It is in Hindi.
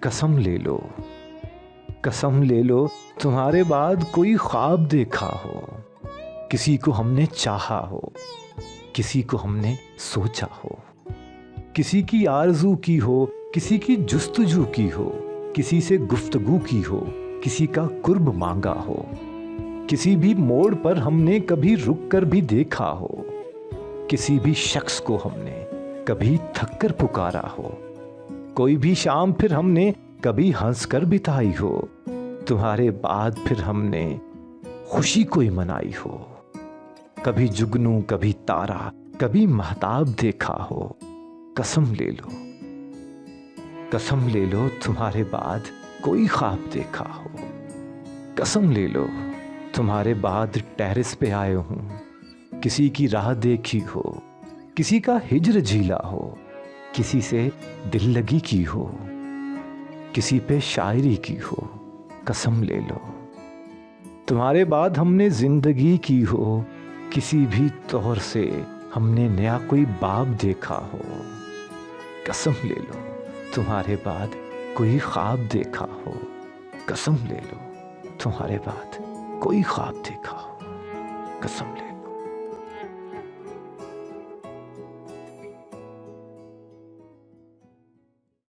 कसम ले लो, कसम ले लो तुम्हारे बाद कोई ख्वाब देखा हो, किसी को हमने चाहा हो, किसी को हमने सोचा हो, किसी की आरज़ू की हो, किसी की जुस्तजू की हो, किसी से गुफ्तगू की हो, किसी का कुर्ब मांगा हो, किसी भी मोड़ पर हमने कभी रुक कर भी देखा हो, किसी भी शख्स को हमने कभी थक कर पुकारा हो, कोई भी शाम फिर हमने कभी हंस कर बिताई हो, तुम्हारे बाद फिर हमने खुशी कोई मनाई हो, कभी जुगनू कभी तारा कभी महताब देखा हो। कसम ले लो, कसम ले लो तुम्हारे बाद कोई ख्वाब देखा हो, कसम ले लो तुम्हारे बाद टेरेस पे आए हूं, किसी की राह देखी हो, किसी का हिज्र झीला हो, किसी से दिल लगी की हो, किसी पे शायरी की हो। कसम ले लो तुम्हारे बाद हमने जिंदगी की हो, किसी भी तौर से हमने नया कोई बाब देखा हो। कसम ले लो तुम्हारे बाद कोई ख्वाब देखा हो, कसम ले लो तुम्हारे बाद कोई ख्वाब देखा हो। कसम ले लो।